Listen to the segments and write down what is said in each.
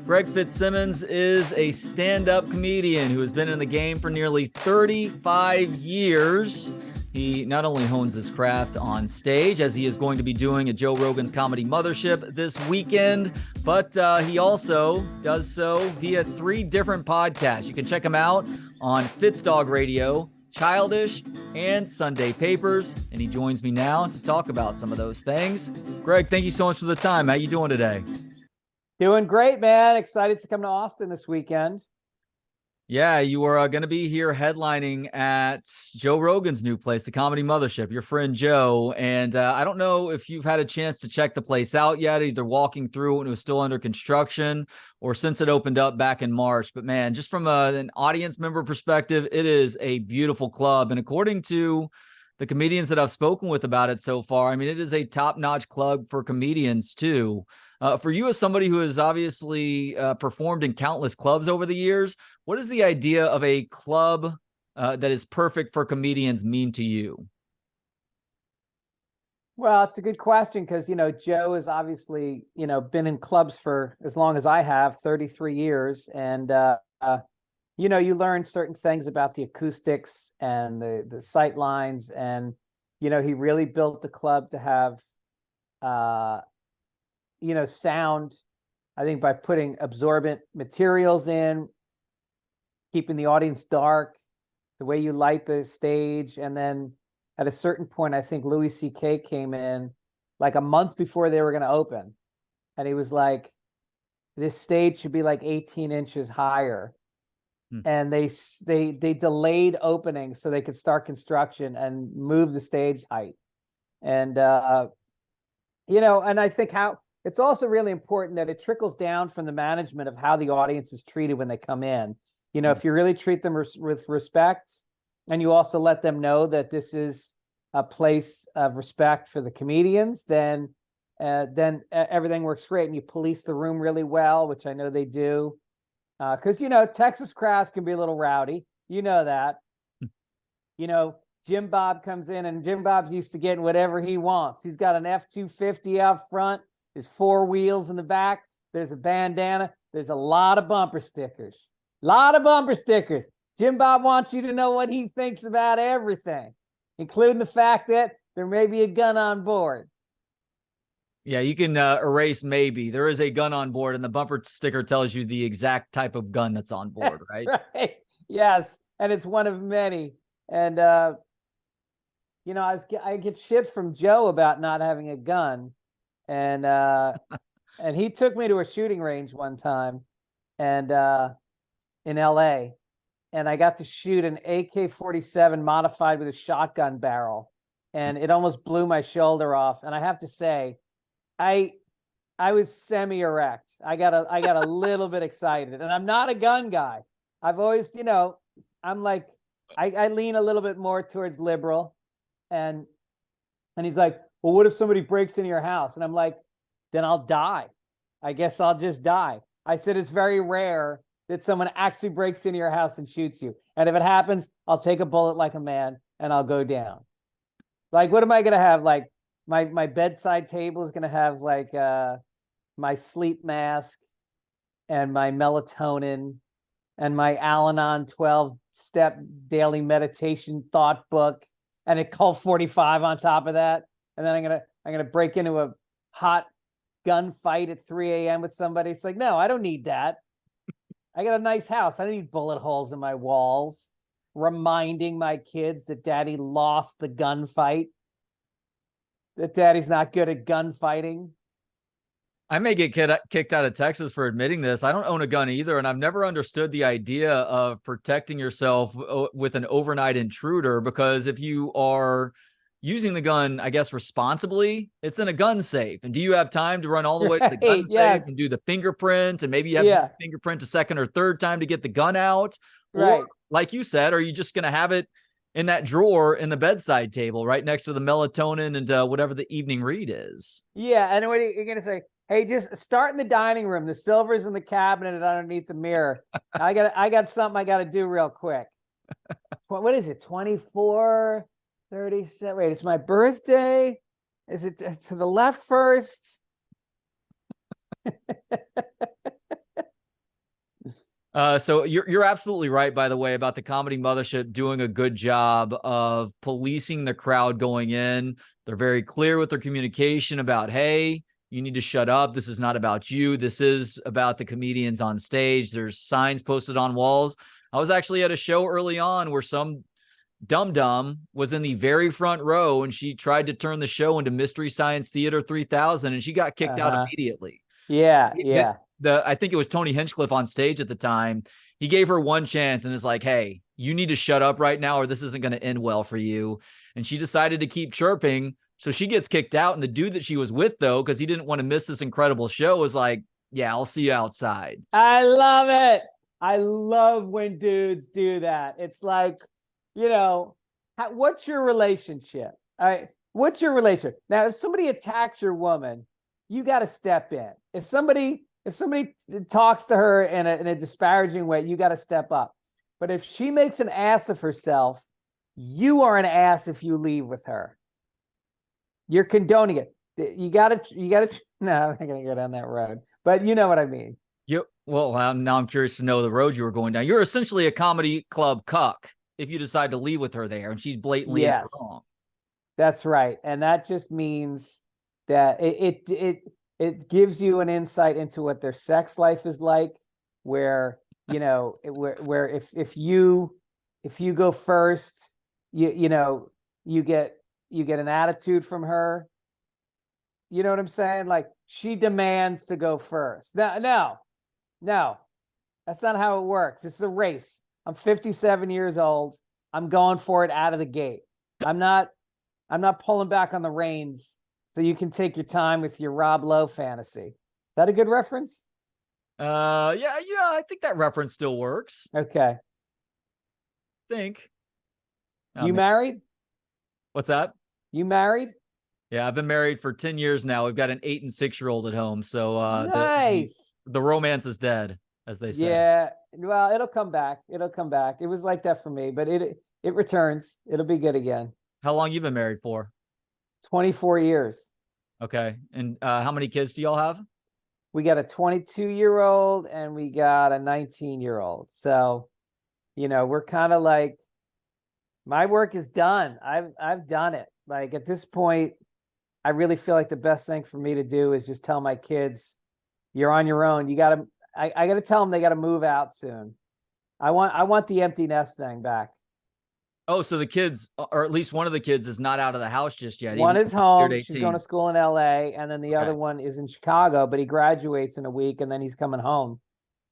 Greg Fitzsimmons is a stand-up comedian who has been in the game for nearly 35 years. He not only hones his craft on stage, as he is going to be doing at Joe Rogan's comedy Mothership this weekend, but he also does so via 3 different podcasts. You can check him out on Fitzdog Radio, Childish, and Sunday Papers, and he joins me now to talk about some of those things. Greg, thank you so much for the time. How you doing today? Doing great, man. Excited to come to Austin this weekend. Yeah, you are going to be here headlining at Joe Rogan's new place, the Comedy Mothership, your friend Joe. And I don't know if you've had a chance to check the place out yet, either walking through when it was still under construction or since it opened up back in March. But man, just from an audience member perspective, it is a beautiful club. And according to the comedians that I've spoken with about it so far, I mean, it is a top-notch club for comedians too. For you as somebody who has obviously performed in countless clubs over the years, what does the idea of a club that is perfect for comedians mean to you? Well, it's a good question because, Joe has obviously, been in clubs for as long as I have, 33 years. And, you learn certain things about the acoustics and the sight lines. And, he really built the club to have, sound, I think, by putting absorbent materials in, keeping the audience dark, the way you light the stage. And then at a certain point, I think Louis C.K. came in like a month before they were going to open. And he was like, this stage should be like 18 inches higher. And they delayed opening so they could start construction and move the stage height. And, and I think it's also really important that it trickles down from the management of how the audience is treated when they come in. If you really treat them with respect, and you also let them know that this is a place of respect for the comedians, then everything works great. And you police the room really well, which I know they do. Because, Texas crowds can be a little rowdy. You know that. Jim Bob comes in, and Jim Bob's used to getting whatever he wants. He's got an F-250 out front. There's 4 wheels in the back. There's a bandana. There's a lot of bumper stickers. Jim Bob wants you to know what he thinks about everything, including the fact that there may be a gun on board. Yeah, you can erase maybe. There is a gun on board, and the bumper sticker tells you the exact type of gun that's on board, right? Right. Yes, and it's one of many. And, I get shit from Joe about not having a gun. And and he took me to a shooting range one time and in LA, and I got to shoot an AK-47 modified with a shotgun barrel, and it almost blew my shoulder off. And I have to say, I was semi-erect. I got a little bit excited, and I'm not a gun guy. I've always, I'm like, I lean a little bit more towards liberal. And he's like, well, what if somebody breaks into your house? And I'm like, then I'll die. I guess I'll just die. I said, it's very rare that someone actually breaks into your house and shoots you. And if it happens, I'll take a bullet like a man and I'll go down. Like, what am I going to have? Like, my bedside table is going to have like my sleep mask and my melatonin and my Al-Anon 12-step daily meditation thought book and a Colt 45 on top of that. And then I'm gonna break into a hot gunfight at 3 a.m. with somebody. It's like, no, I don't need that. I got a nice house. I don't need bullet holes in my walls reminding my kids that daddy lost the gunfight, that daddy's not good at gunfighting. I may get kicked out of Texas for admitting this. I don't own a gun either, and I've never understood the idea of protecting yourself with an overnight intruder, because if you are using the gun, I guess, responsibly, it's in a gun safe. And do you have time to run all the way to the gun safe and do the fingerprint, and maybe you have to fingerprint a second or third time to get the gun out? Or, like you said, are you just going to have it in that drawer in the bedside table right next to the melatonin and whatever the evening read is? Yeah, and what are you going to say? Hey, just start in the dining room. The silver's in the cabinet and underneath the mirror. I got something I got to do real quick. What is it? 24, 37. Wait, it's my birthday. Is it to the left first? So you're absolutely right, by the way, about the Comedy Mothership doing a good job of policing the crowd going in. They're very clear with their communication about, hey, you need to shut up. This is not about you. This is about the comedians on stage. There's signs posted on walls. I was actually at a show early on where some dum-dum was in the very front row and she tried to turn the show into Mystery Science Theater 3000 and she got kicked out immediately. Yeah, yeah. I think it was Tony Hinchcliffe on stage at the time. He gave her one chance and is like, hey, you need to shut up right now or this isn't going to end well for you. And she decided to keep chirping. So she gets kicked out. And the dude that she was with, though, because he didn't want to miss this incredible show, was like, yeah, I'll see you outside. I love it. I love when dudes do that. It's like, what's your relationship? What's your relationship? Now, if somebody attacks your woman, you got to step in. If somebody talks to her in a disparaging way, you got to step up. But if she makes an ass of herself, you are an ass if you leave with her. You're condoning it. You got to. No, I'm not going to go down that road. But you know what I mean. Well, now I'm curious to know the road you were going down. You're essentially a comedy club cuck if you decide to leave with her there, and she's blatantly wrong. That's right, and that just means that it gives you an insight into what their sex life is like, where where if you go first, you get an attitude from her. You know what I'm saying? Like, she demands to go first. No, that's not how it works. It's a race. I'm 57 years old. I'm going for it out of the gate. I'm not pulling back on the reins so you can take your time with your Rob Lowe fantasy. Is that a good reference? Yeah, I think that reference still works. Okay. You married? What's that? You married? Yeah, I've been married for 10 years now. We've got an 8 and 6-year-old at home. So nice. The romance is dead, as they say. Yeah. Well, it'll come back. It was like that for me, but it returns. It'll be good again. How long you been married for? 24 years. Okay. And how many kids do y'all have? We got a 22-year-old and we got a 19-year-old. So, we're kind of like, my work is done. I've done it. Like, at this point, I really feel like the best thing for me to do is just tell my kids, you're on your own. I got to tell them they got to move out soon. I want the empty nest thing back. Oh, so the kids, or at least one of the kids, is not out of the house just yet. One is home. She's going to school in LA, and then the other one is in Chicago, but he graduates in a week and then he's coming home.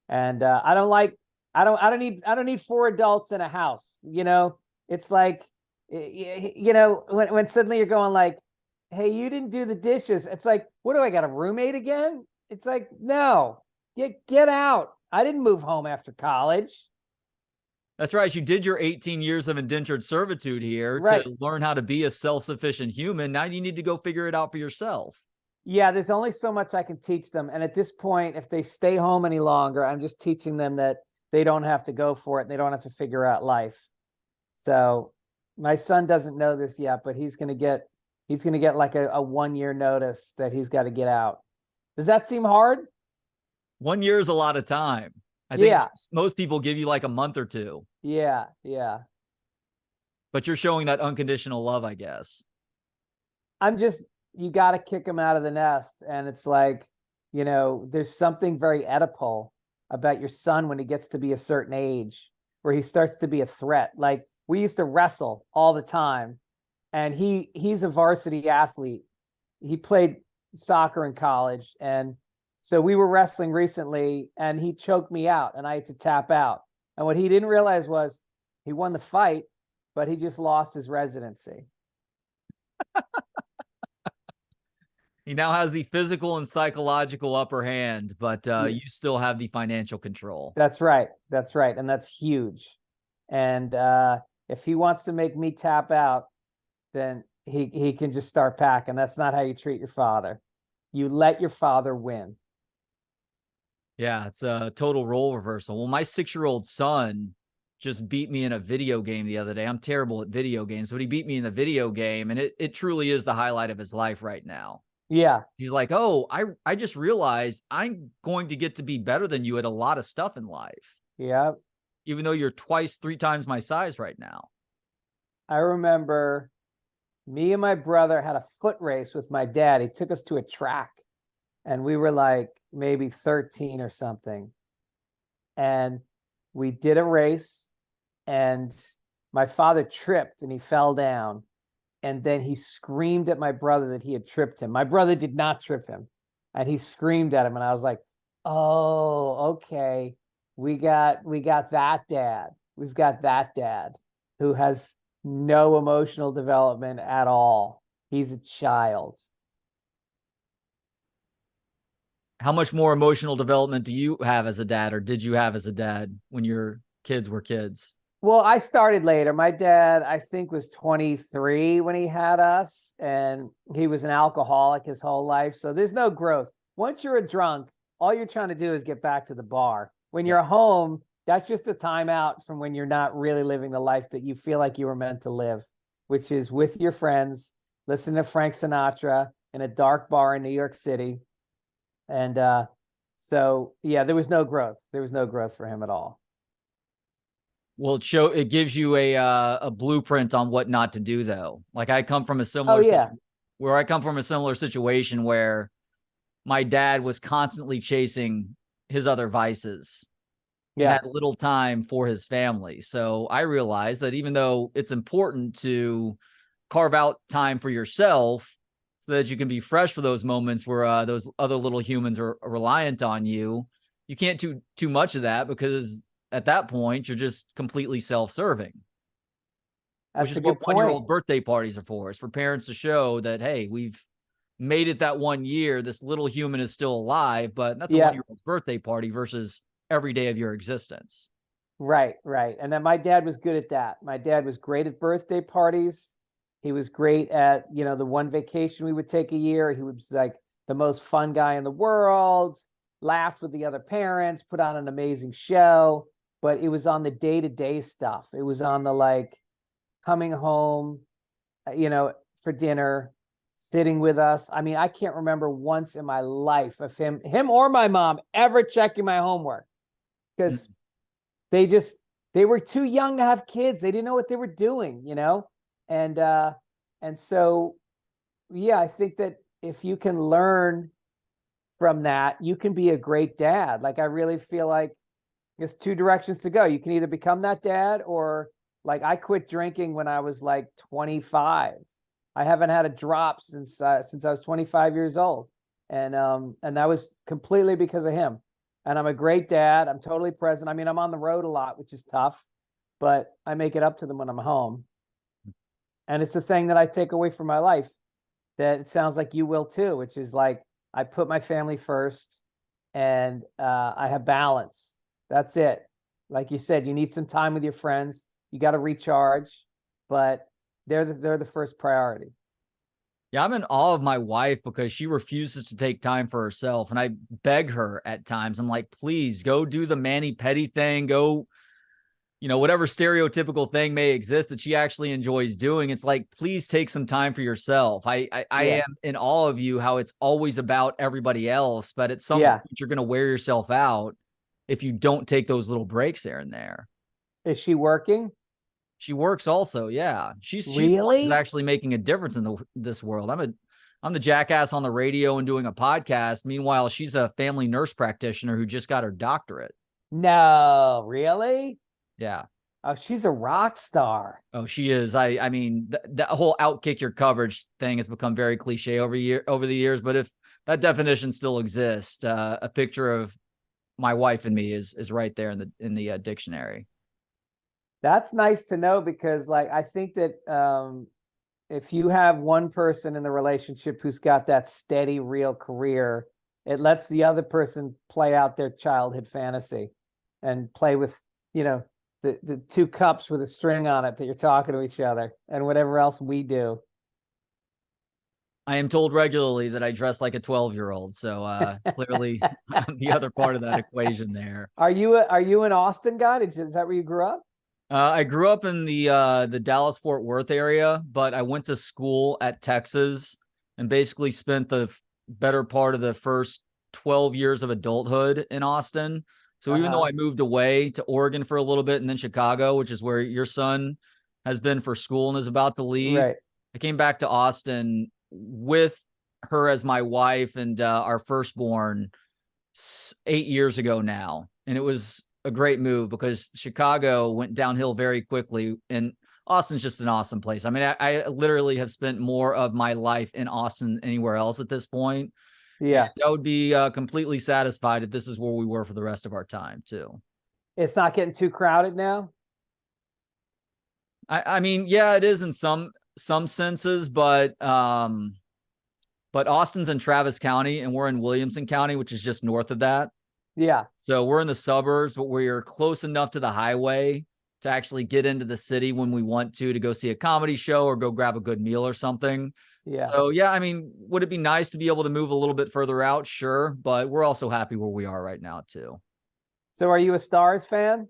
And I don't need 4 adults in a house. It's like, when suddenly you're going like, hey, you didn't do the dishes. It's like, what do I got, a roommate again? It's like, no, get out. I didn't move home after college. That's right. You did your 18 years of indentured servitude here to learn how to be a self-sufficient human. Now you need to go figure it out for yourself. Yeah, there's only so much I can teach them. And at this point, if they stay home any longer, I'm just teaching them that they don't have to go for it and they don't have to figure out life. So my son doesn't know this yet, but he's going to get like a 1-year notice that he's got to get out. Does that seem hard? 1 year is a lot of time. I think most people give you like a month or 2. Yeah. But you're showing that unconditional love, I guess. You got to kick him out of the nest. And it's like, there's something very Oedipal about your son when he gets to be a certain age, where he starts to be a threat. Like, we used to wrestle all the time, and he's a varsity athlete. He played soccer in college, and so we were wrestling recently, and he choked me out, and I had to tap out. And what he didn't realize was he won the fight, but he just lost his residency. He now has the physical and psychological upper hand, but you still have the financial control. That's right. And that's huge. And if he wants to make me tap out, then he can just start packing. That's not how you treat your father. You let your father win. Yeah, it's a total role reversal. Well, my 6-year-old son just beat me in a video game the other day. I'm terrible at video games, but he beat me in the video game, and it truly is the highlight of his life right now. Yeah. He's like, oh, I just realized I'm going to get to be better than you at a lot of stuff in life, Yeah. even though you're twice, 3 times my size right now. I remember me and my brother had a foot race with my dad. He took us to a track and we were like maybe 13 or something. And we did a race and my father tripped and he fell down. And then he screamed at my brother that he had tripped him. My brother did not trip him. And he screamed at him. And I was like, oh, okay. We got that dad. We've got that dad who has no emotional development at all. He's a child. How much more emotional development do you have as a dad, or did you have as a dad when your kids were kids? Well, I started later. My dad, I think, was 23 when he had us, and he was an alcoholic his whole life. So there's no growth. Once you're a drunk, all you're trying to do is get back to the bar. When you're home, that's just a timeout from when you're not really living the life that you feel like you were meant to live, which is with your friends, listening to Frank Sinatra in a dark bar in New York City. And so, yeah, there was no growth. There was no growth for him at all. Well, it gives you a blueprint on what not to do, though. Like I come from a Oh, similar yeah. where I come from a similar situation where my dad was constantly chasing his other vices and Yeah. had little time for his family. So I realized that even though it's important to carve out time for yourself so that you can be fresh for those moments where those other little humans are reliant on you, you can't do too much of that, because at that point you're just completely self-serving, which That's is a what good point. 1-year-old birthday parties are for. Is for parents to show that, hey, we've made it that 1 year. This little human is still alive, but that's a Yeah. 1-year-old's birthday party versus every day of your existence. Right, right. And then my dad was good at that. My dad was great at birthday parties. He was great at, the one vacation we would take a year. He was like the most fun guy in the world, laughed with the other parents, put on an amazing show, but it was on the day-to-day stuff. It was on the like coming home, for dinner, sitting with us. I mean, I can't remember once in my life of him or my mom ever checking my homework, because they were too young to have kids. They didn't know what they were doing. And so, yeah, I think that if you can learn from that, you can be a great dad. Like, I really feel like there's two directions to go. You can either become that dad, or like I quit drinking when I was like 25. I haven't had a drop since I was 25 years old. And that was completely because of him. And I'm a great dad. I'm totally present. I mean, I'm on the road a lot, which is tough, but I make it up to them when I'm home. And it's the thing that I take away from my life that it sounds like you will too, which is like, I put my family first, and I have balance. That's it. Like you said, you need some time with your friends. You got to recharge, but they're the first priority. Yeah, I'm in awe of my wife because she refuses to take time for herself. And I beg her at times. I'm like, please go do the mani-pedi thing. Go, whatever stereotypical thing may exist that she actually enjoys doing. It's like, please take some time for yourself. I Yeah. am in awe of you, how it's always about everybody else. But at some Yeah. point, you're going to wear yourself out if you don't take those little breaks there and there. Is she working? She works also. Yeah. She's the one who's Really? actually making a difference in this world. I'm the jackass on the radio and doing a podcast. Meanwhile, she's a family nurse practitioner who just got her doctorate. No, really? Yeah. Oh, she's a rock star. Oh, she is. I mean, that whole outkick your coverage thing has become very cliche over the years. But if that definition still exists, a picture of my wife and me is right there in the dictionary. That's nice to know, because like I think that if you have one person in the relationship who's got that steady, real career, it lets the other person play out their childhood fantasy and play with, the two cups with a string on it that you're talking to each other and whatever else we do. I am told regularly that I dress like a 12-year-old. So clearly I'm the other part of that equation there. Are you an Austin guy? Is that where you grew up? I grew up in the Dallas Fort Worth area, but I went to school at Texas, and basically spent the better part of the first 12 years of adulthood in Austin. So even though I moved away to Oregon for a little bit and then Chicago, which is where your son has been for school and is about to leave, Right. I came back to Austin with her as my wife and our firstborn 8 years ago now. And it was a great move because Chicago went downhill very quickly, and Austin's just an awesome place. I mean, I literally have spent more of my life in Austin than anywhere else at this point. Yeah. And I would be completely satisfied if this is where we were for the rest of our time too. It's not getting too crowded now. I mean, yeah, it is in some senses, but Austin's in Travis County and we're in Williamson County, which is just north of that. Yeah. So we're in the suburbs, but we're close enough to the highway to actually get into the city when we want to go see a comedy show or go grab a good meal or something. Yeah. So, yeah, I mean, would it be nice to be able to move a little bit further out? Sure. But we're also happy where we are right now, too. So are you a Stars fan?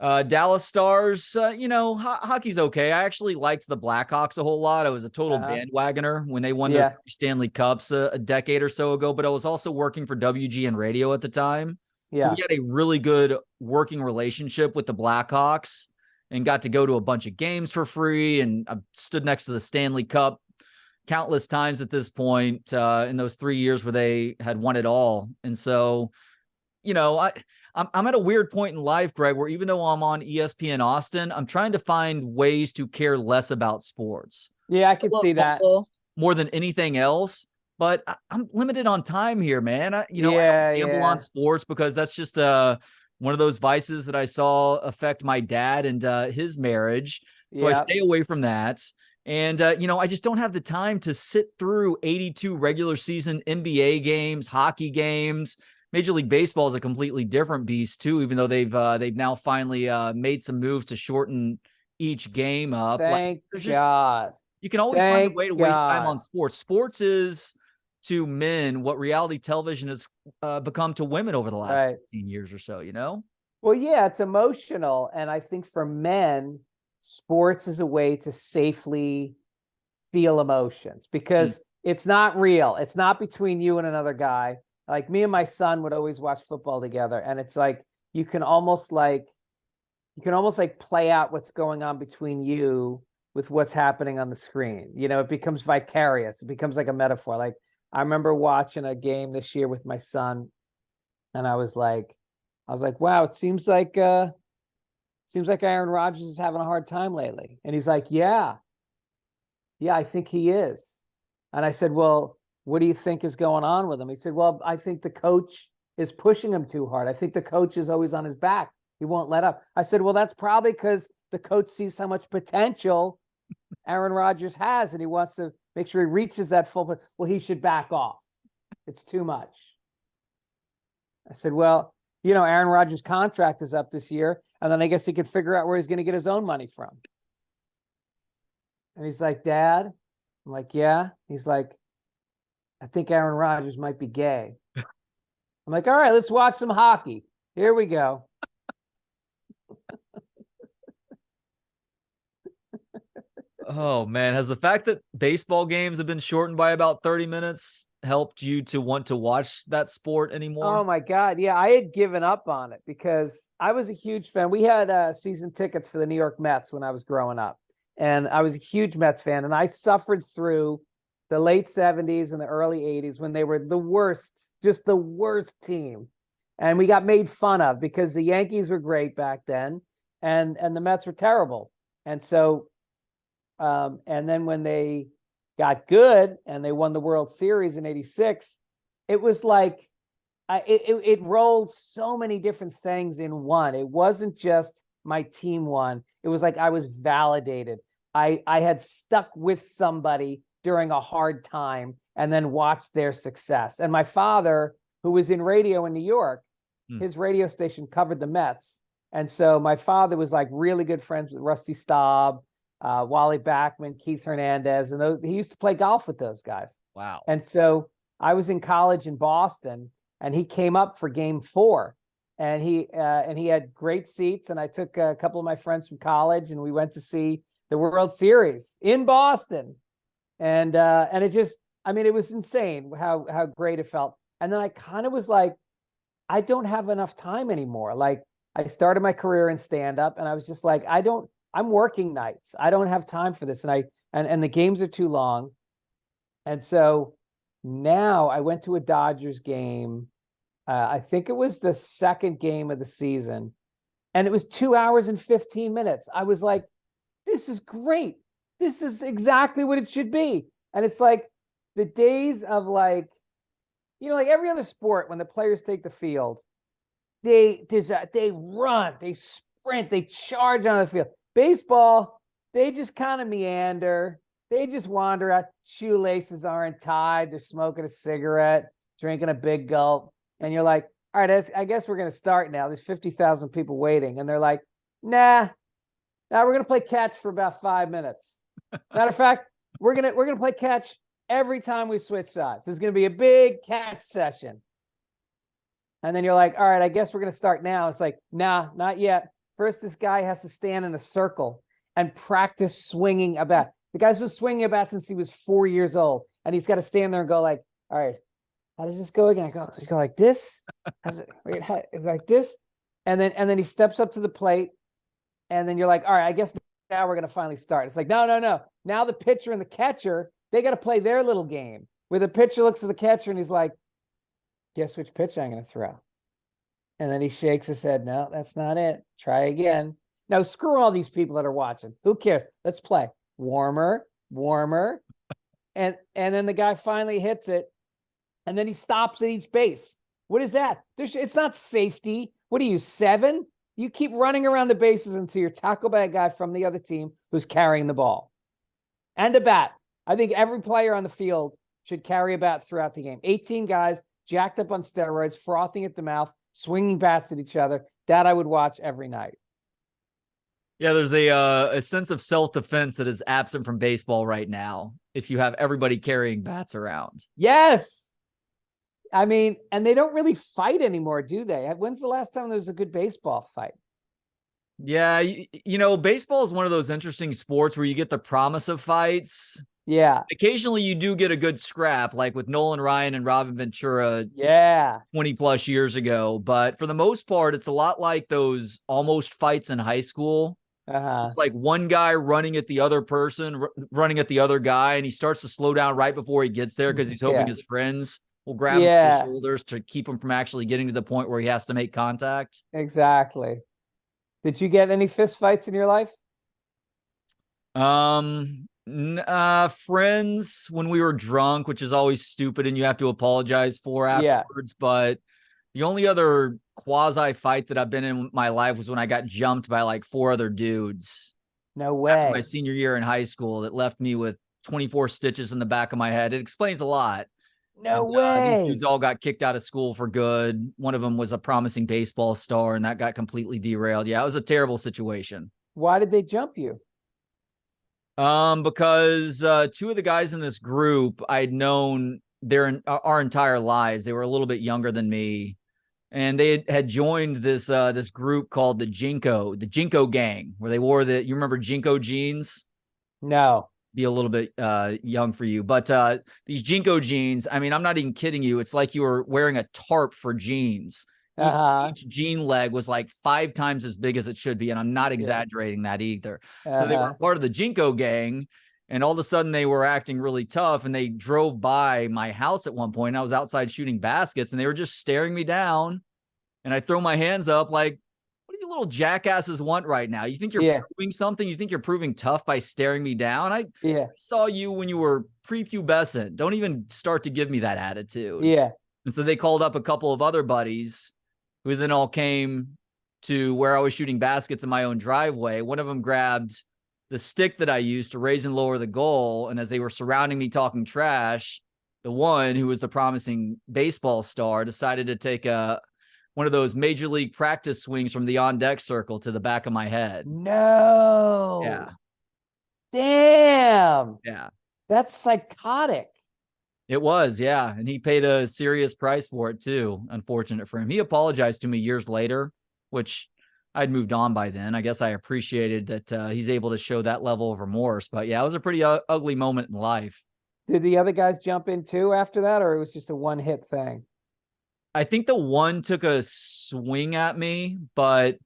Dallas Stars, hockey's okay. I actually liked the Blackhawks a whole lot. I was a total bandwagoner when they won their Stanley Cups a decade or so ago, but I was also working for WGN Radio at the time. So we had a really good working relationship with the Blackhawks and got to go to a bunch of games for free. And I stood next to the Stanley Cup countless times at this point in those 3 years where they had won it all. And so, I'm at a weird point in life, Greg, where even though I'm on ESPN Austin, I'm trying to find ways to care less about sports. Yeah, I can see that more than anything else. But I'm limited on time here, man. I don't gamble on sports because that's just one of those vices that I saw affect my dad and his marriage. So I stay away from that. And, I just don't have the time to sit through 82 regular season NBA games, hockey games. Major League Baseball is a completely different beast too, even though they've now finally made some moves to shorten each game up. Thank God. You can always find a way to waste time on sports. Sports is to men what reality television has become to women over the last 15 years or so, Well, yeah, it's emotional. And I think for men, sports is a way to safely feel emotions because it's not real. It's not between you and another guy. Like me and my son would always watch football together. And it's like, you can almost like play out what's going on between you with what's happening on the screen. It becomes vicarious. It becomes like a metaphor. Like I remember watching a game this year with my son and I was like, wow, it seems like Aaron Rodgers is having a hard time lately. And he's like, yeah, I think he is. And I said, well, what do you think is going on with him? He said, well, I think the coach is pushing him too hard. I think the coach is always on his back. He won't let up. I said, well, that's probably because the coach sees how much potential Aaron Rodgers has and he wants to make sure he reaches that full. Well, he should back off. It's too much. I said, well, Aaron Rodgers' contract is up this year. And then I guess he could figure out where he's going to get his own money from. And he's like, Dad? I'm like, yeah. He's like, I think Aaron Rodgers might be gay. I'm like, all right, let's watch some hockey. Here we go. Oh, man. Has the fact that baseball games have been shortened by about 30 minutes helped you to want to watch that sport anymore? Oh, my God. Yeah, I had given up on it because I was a huge fan. We had season tickets for the New York Mets when I was growing up. And I was a huge Mets fan. And I suffered through the late 70s and the early 80s when they were the worst, just the worst team. And we got made fun of because the Yankees were great back then and the Mets were terrible. And so, and then when they got good and they won the World Series in 86, it was like, it rolled so many different things in one. It wasn't just my team won. It was like I was validated. I had stuck with somebody during a hard time and then watched their success. And my father, who was in radio in New York, his radio station covered the Mets. And so my father was like really good friends with Rusty Staub, Wally Backman, Keith Hernandez, and he used to play golf with those guys. Wow. And so I was in college in Boston and he came up for game 4 and he had great seats. And I took a couple of my friends from college and we went to see the World Series in Boston. And it just, I mean, it was insane how great it felt. And then I kind of was like, I don't have enough time anymore. Like, I started my career in stand-up, and I was just like, I'm working nights. I don't have time for this. And the games are too long. And so now I went to a Dodgers game. I think it was the second game of the season, and it was 2 hours and 15 minutes. I was like, this is great. This is exactly what it should be. And it's like the days of, like, like every other sport, when the players take the field, they run, they sprint, they charge on the field. Baseball, they just kind of meander. They just wander out. Shoelaces aren't tied. They're smoking a cigarette, drinking a big gulp. And you're like, all right, I guess we're going to start now. There's 50,000 people waiting. And they're like, nah, we're going to play catch for about 5 minutes. Matter of fact, we're going to play catch every time we switch sides. It's going to be a big catch session. And then you're like, all right, I guess we're going to start now. It's like, nah, not yet. First, this guy has to stand in a circle and practice swinging a bat. The guy's been swinging a bat since he was 4 years old. And he's got to stand there and go like, all right, how does this go again? I go like this? It's like this? And then he steps up to the plate. And then you're like, all right, I guess now we're going to finally start. It's like, no. Now the pitcher and the catcher, they got to play their little game where the pitcher looks at the catcher and he's like, guess which pitch I'm going to throw? And then he shakes his head. No, that's not it. Try again. Now, screw all these people that are watching. Who cares? Let's play. Warmer. And then the guy finally hits it. And then he stops at each base. What is that? It's not safety. What are you, 7? You keep running around the bases until you're tackled by a guy from the other team who's carrying the ball. And a bat. I think every player on the field should carry a bat throughout the game. 18 guys jacked up on steroids, frothing at the mouth, swinging bats at each other. That I would watch every night. Yeah, there's a sense of self-defense that is absent from baseball right now if you have everybody carrying bats around. Yes. I mean, and they don't really fight anymore, do they? When's the last time there was a good baseball fight? Yeah, baseball is one of those interesting sports where you get the promise of fights. Yeah. Occasionally you do get a good scrap, like with Nolan Ryan and Robin Ventura 20 plus years ago. But for the most part, it's a lot like those almost fights in high school. It's like one guy running at the other person, running at the other guy, and he starts to slow down right before he gets there because he's hoping his friends will grab him by the shoulders to keep him from actually getting to the point where he has to make contact. Exactly. Did you get any fist fights in your life? Friends when we were drunk, which is always stupid and you have to apologize for afterwards. But the only other quasi fight that I've been in my life was when I got jumped by like 4 other dudes. No way. After my senior year in high school, that left me with 24 stitches in the back of my head. It explains a lot. No way. These dudes all got kicked out of school for good. One of them was a promising baseball star, and that got completely derailed. Yeah, it was a terrible situation. Why did they jump you? Because 2 of the guys in this group I'd known our entire lives. They were a little bit younger than me, and they had joined this group called the Jinko gang, where they wore you remember Jinko jeans? No. Be a little bit young for you, but these Jinko jeans, I mean, I'm not even kidding you. It's like you were wearing a tarp for jeans. Each jean leg was like 5 times as big as it should be. And I'm not exaggerating that either. So they were part of the Jinko gang, and all of a sudden they were acting really tough, and they drove by my house at one point. I was outside shooting baskets, and they were just staring me down, and I throw my hands up like, what do you little jackasses want right now? You think you're proving something? You think you're proving tough by staring me down? I saw you when you were prepubescent. Don't even start to give me that attitude. Yeah. And so they called up a couple of other buddies who then all came to where I was shooting baskets in my own driveway. One of them grabbed the stick that I used to raise and lower the goal. And as they were surrounding me talking trash, the one who was the promising baseball star decided to take one of those major league practice swings from the on deck circle to the back of my head. No. Yeah. Damn. Yeah. That's psychotic. It was, yeah. And he paid a serious price for it too. Unfortunate for him. He apologized to me years later, which I'd moved on by then. I guess I appreciated that he's able to show that level of remorse. But yeah, it was a pretty ugly moment in life. Did the other guys jump in too after that, or it was just a one-hit thing? I think the one took a swing at me, but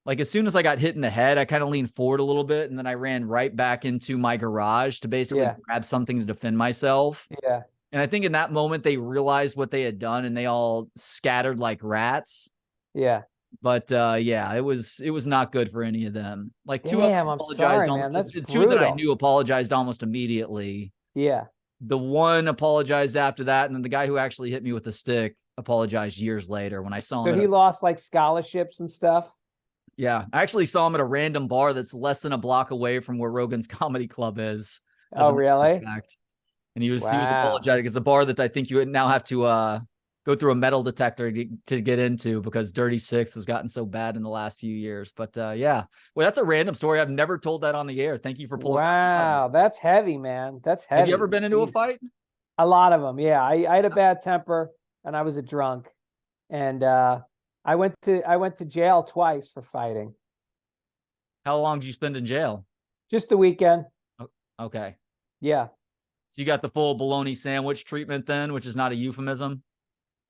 like as soon as I got hit in the head, I kind of leaned forward a little bit and then I ran right back into my garage to basically Yeah, grab something to defend myself. yeah, And I think in that moment they realized what they had done and they all scattered like rats. yeah. But yeah, it was not good for any of them. Like two of Damn, them I'm apologized. sorry, man. That's Two that I brutal. knew apologized almost immediately. Yeah. The one apologized after that, and then the guy who actually hit me with the stick apologized years later when I saw him So at he a lost like scholarships and stuff. yeah. I actually saw him at a random bar that's less than a block away from where Rogan's comedy club is, as Oh, a matter really? of fact. And he was Wow. apologetic. It's a bar that I think you would now have to go through a metal detector to get into because Dirty Six has gotten so bad in the last few years. But yeah, well, that's a random story. I've never told that on the air. Thank you for pulling that one out of me. Wow. That's heavy, man. That's Have you ever heavy. been into a Jeez. fight? A lot of them. Yeah. I had a bad temper and I was a drunk. And I went to jail twice for fighting. How long did you spend in jail? Just the weekend. Oh, okay. Yeah. So you got the full bologna sandwich treatment then, which is not a euphemism.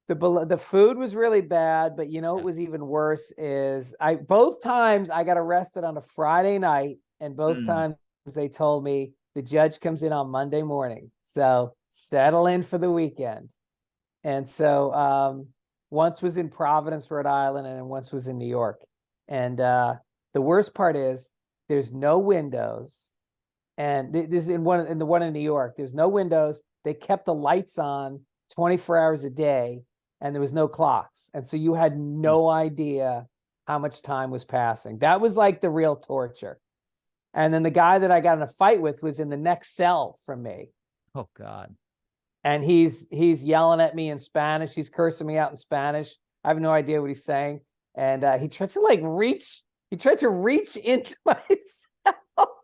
The food was really bad, but you know what Yeah. was even worse is I both times I got arrested on a Friday night, and both Mm. times they told me the judge comes in on Monday morning. So settle in for the weekend. And so once was in Providence, Rhode Island, and then once was in New York. And the worst part is there's no windows. And this is in the one in New York. There's no windows. They kept the lights on 24 hours a day, and there was no clocks. And so you had no idea how much time was passing. That was like the real torture. And then the guy that I got in a fight with was in the next cell from me. Oh God. And he's yelling at me in Spanish. He's cursing me out in Spanish. I have no idea what he's saying. And he tried to reach into my cell.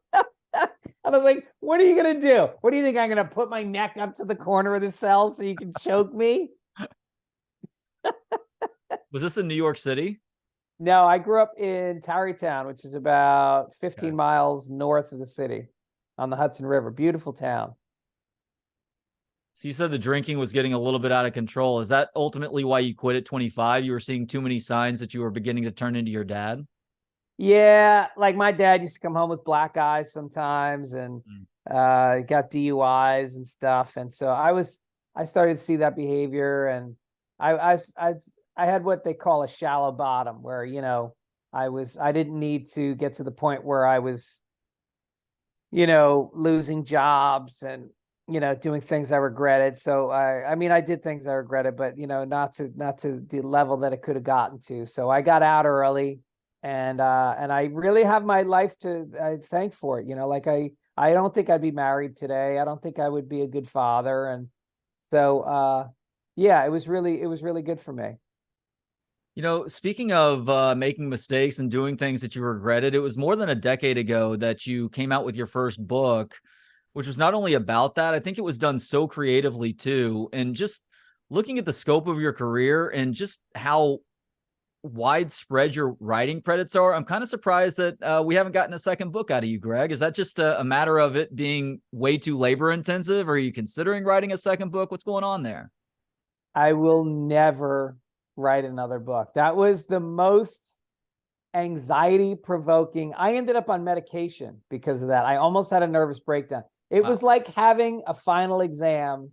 And I was like, what are you going to do? What do you think? I'm going to put my neck up to the corner of the cell so you can choke me? Was this in New York City? No, I grew up in Tarrytown, which is about 15 Okay. miles north of the city on the Hudson River. Beautiful town. So you said the drinking was getting a little bit out of control. Is that ultimately why you quit at 25? You were seeing too many signs that you were beginning to turn into your dad? Yeah, like my dad used to come home with black eyes sometimes, and got DUIs and stuff. And so I started to see that behavior, and I had what they call a shallow bottom, where I didn't need to get to the point where I was losing jobs and doing things I regretted. So I mean I did things I regretted, but not to the level that it could have gotten to. So I got out early, and I really have my life to thank for it. Like I don't think I'd be married today. I don't think I would be a good father. And so yeah, it was really good for me. Speaking of making mistakes and doing things that you regretted, it was more than a decade ago that you came out with your first book, which was not only about that, I think it was done so creatively too. And just looking at the scope of your career and just how widespread your writing credits are, I'm kind of surprised that we haven't gotten a second book out of you, Greg. Is that just a matter of it being way too labor intensive? Are you considering writing a second book? What's going on there? I will never write another book. That was the most anxiety provoking. I ended up on medication because of that. I almost had a nervous breakdown. It Wow. was like having a final exam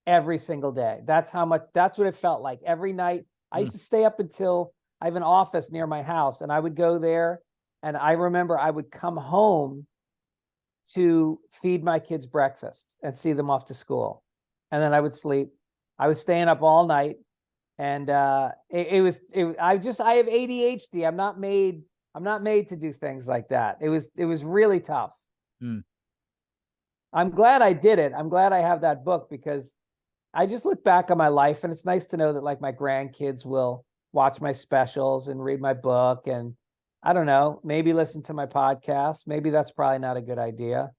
every single day. That's what it felt like every night. I Mm. used to stay up until I have an office near my house, and I would go there. And I remember I would come home to feed my kids breakfast and see them off to school. And then I would sleep. I was staying up all night. And I have ADHD. I'm not made to do things like that. It was really tough. Mm. I'm glad I did it. I'm glad I have that book, because I just look back on my life, and it's nice to know that like my grandkids will watch my specials and read my book, and I don't know, maybe listen to my podcast. Maybe that's probably not a good idea.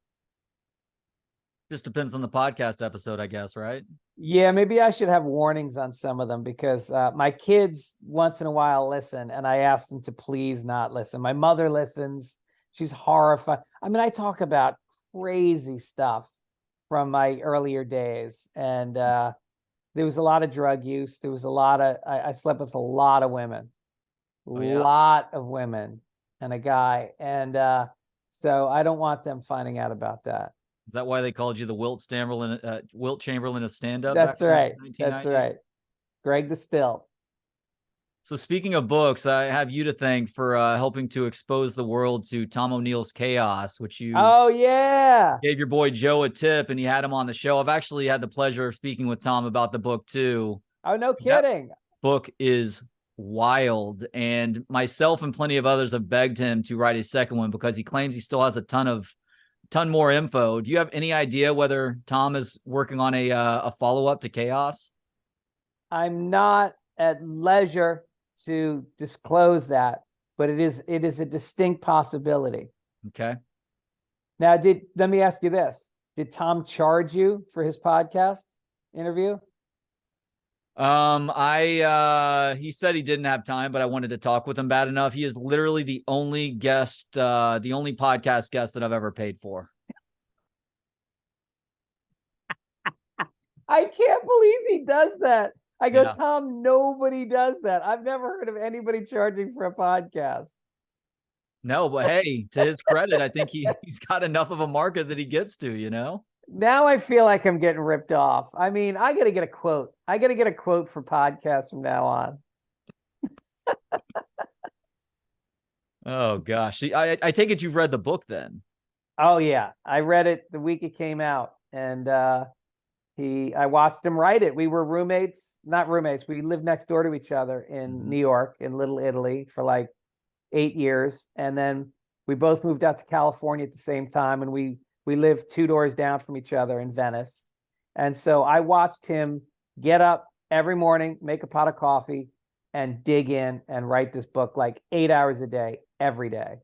Just depends on the podcast episode, I guess, right? Yeah, maybe I should have warnings on some of them, because my kids once in a while listen, and I ask them to please not listen. My mother listens. She's horrified. I mean, I talk about crazy stuff, from my earlier days. And there was a lot of drug use. There was a lot of, I slept with a lot of women, Oh yeah. lot of women and a guy. And so I don't want them finding out about that. Is that why they called you the Wilt Chamberlain of stand-up back That's in the right. 1990s? That's right. Greg the Still. So speaking of books, I have you to thank for helping to expose the world to Tom O'Neill's Chaos, which you Oh yeah. gave your boy Joe a tip and you had him on the show. I've actually had the pleasure of speaking with Tom about the book too. Oh, no That kidding. book is wild, and myself and plenty of others have begged him to write a second one because he claims he still has a ton more info. Do you have any idea whether Tom is working on a follow-up to Chaos? I'm not at leisure to disclose that, but it is a distinct possibility. Okay. Now, let me ask you this. Did Tom charge you for his podcast interview? He said he didn't have time, but I wanted to talk with him bad enough. He is literally the only the only podcast guest that I've ever paid for. I can't believe he does that. I go, Yeah. Tom, nobody does that. I've never heard of anybody charging for a podcast. No, but hey, to his credit, I think he's got enough of a market that he gets to, you know? Now I feel like I'm getting ripped off. I mean, I got to get a quote. I got to get a quote for podcasts from now on. Oh gosh. I take it you've read the book then. Oh yeah, I read it the week it came out, and I watched him write it. We were roommates, not roommates. We lived next door to each other in New York, in Little Italy, for like 8 years, and then we both moved out to California at the same time, and we lived 2 doors down from each other in Venice. And so I watched him get up every morning, make a pot of coffee, and dig in and write this book like 8 hours a day, every day,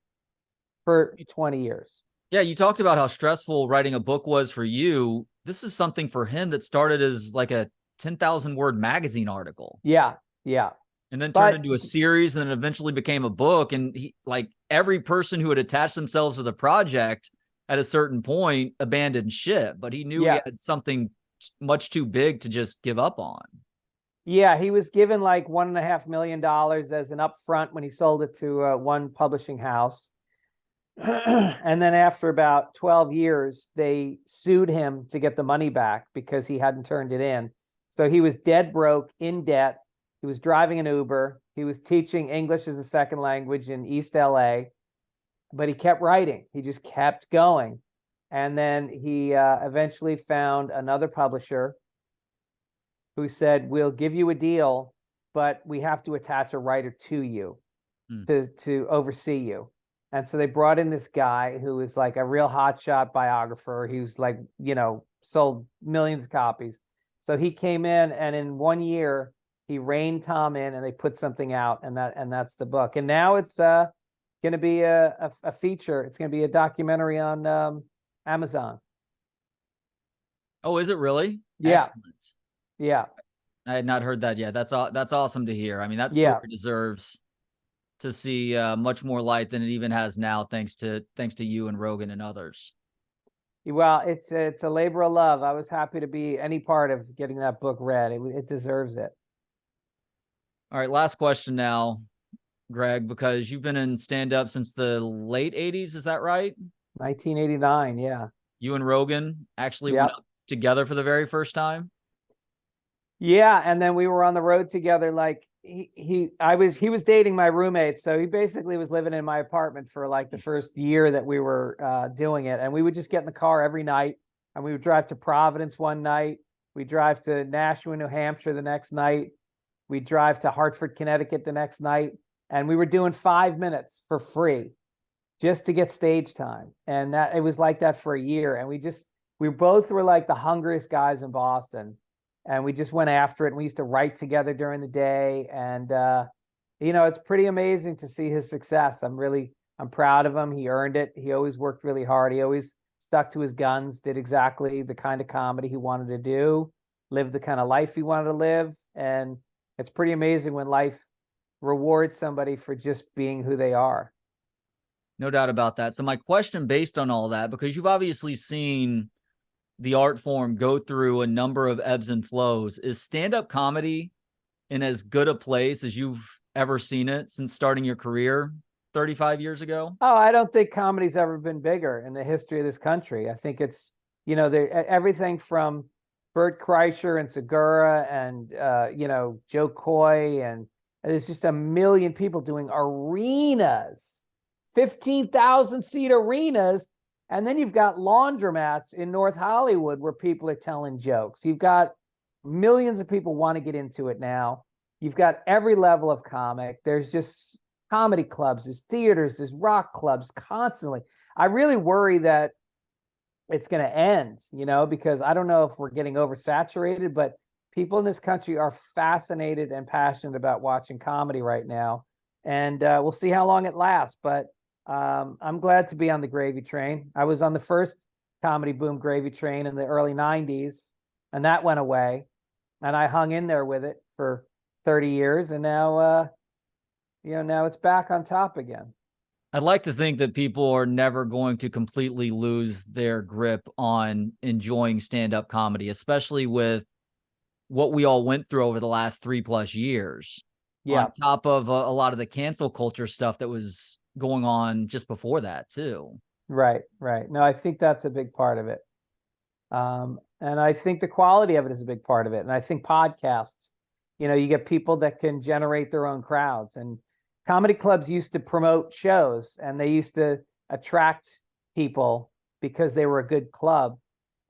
for 20 years. Yeah, you talked about how stressful writing a book was for you. This is something for him that started as like a 10,000 word magazine article. Yeah, yeah. And then turned into a series, and then eventually became a book. And he, like every person who had attached themselves to the project at a certain point, abandoned ship. But he knew he had something much too big to just give up on. Yeah, he was given like $1.5 million as an upfront when he sold it to one publishing house. And then after about 12 years, they sued him to get the money back because he hadn't turned it in. So he was dead broke, in debt. He was driving an Uber. He was teaching English as a second language in East LA, but he kept writing. He just kept going. And then he eventually found another publisher who said, we'll give you a deal, but we have to attach a writer to you to oversee you. And so they brought in this guy who was like a real hotshot biographer. He was like, sold millions of copies. So he came in, and in 1 year, he reined Tom in, and they put something out, and that's the book. And now it's going to be a feature. It's going to be a documentary on Amazon. Oh, is it really? Yeah. Excellent. Yeah. I had not heard that yet. That's awesome to hear. I mean, that story deserves to see much more light than it even has now, thanks to you and Rogan and others. Well, it's a labor of love. I was happy to be any part of getting that book read. It deserves it. All right, last question now, Greg, because you've been in stand-up since the late 80s, is that right? 1989, yeah. You and Rogan actually went up together for the very first time? Yeah, and then we were on the road together. Like he was dating my roommate, so he basically was living in my apartment for like the first year that we were doing it. And we would just get in the car every night, and we would drive to Providence one night. We'd drive to Nashua, New Hampshire the next night. We'd drive to Hartford, Connecticut the next night. And we were doing 5 minutes for free just to get stage time. And that it was like that for a year. And we both were like the hungriest guys in Boston. And we just went after it. And we used to write together during the day. And, it's pretty amazing to see his success. I'm proud of him. He earned it. He always worked really hard. He always stuck to his guns, did exactly the kind of comedy he wanted to do, lived the kind of life he wanted to live. And it's pretty amazing when life rewards somebody for just being who they are. No doubt about that. So my question based on all that, because you've obviously seen the art form go through a number of ebbs and flows. Is stand-up comedy in as good a place as you've ever seen it since starting your career 35 years ago? Oh, I don't think comedy's ever been bigger in the history of this country. I think it's, everything from Bert Kreischer and Segura and, Joe Coy, and there's just a million people doing arenas, 15,000 seat arenas. And then you've got laundromats in North Hollywood where people are telling jokes. You've got millions of people want to get into it now. You've got every level of comic. There's just comedy clubs, there's theaters, there's rock clubs constantly. I really worry that it's going to end, because I don't know if we're getting oversaturated, but people in this country are fascinated and passionate about watching comedy right now. And we'll see how long it lasts. But I'm glad to be on the gravy train. I was on the first comedy boom gravy train in the early 90s, and that went away. And I hung in there with it for 30 years. And now, now it's back on top again. I'd like to think that people are never going to completely lose their grip on enjoying stand-up comedy, especially with what we all went through over the last 3+ years. Yeah. On top of a lot of the cancel culture stuff that was going on just before that too. Right. No, I think that's a big part of it. And I think the quality of it is a big part of it. And I think podcasts, you get people that can generate their own crowds, and comedy clubs used to promote shows and they used to attract people because they were a good club.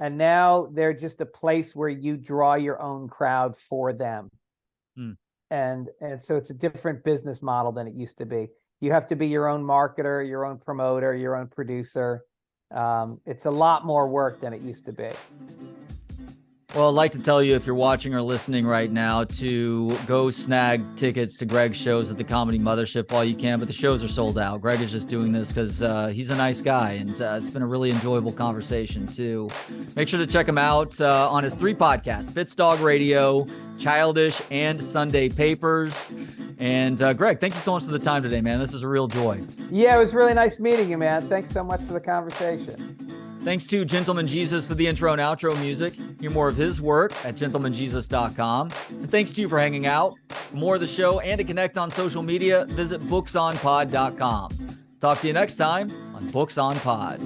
And now they're just a place where you draw your own crowd for them. And so it's a different business model than it used to be. You have to be your own marketer, your own promoter, your own producer. It's a lot more work than it used to be. Well, I'd like to tell you, if you're watching or listening right now, to go snag tickets to Greg's shows at the Comedy Mothership while you can, but the shows are sold out. Greg is just doing this because he's a nice guy, and it's been a really enjoyable conversation, too. Make sure to check him out on his 3 podcasts, Fitz Dog Radio, Childish, and Sunday Papers. And Greg, thank you so much for the time today, man. This is a real joy. Yeah, it was really nice meeting you, man. Thanks so much for the conversation. Thanks to Gentleman Jesus for the intro and outro music. Hear more of his work at gentlemanjesus.com. And thanks to you for hanging out. For more of the show and to connect on social media, visit booksonpod.com. Talk to you next time on Books on Pod.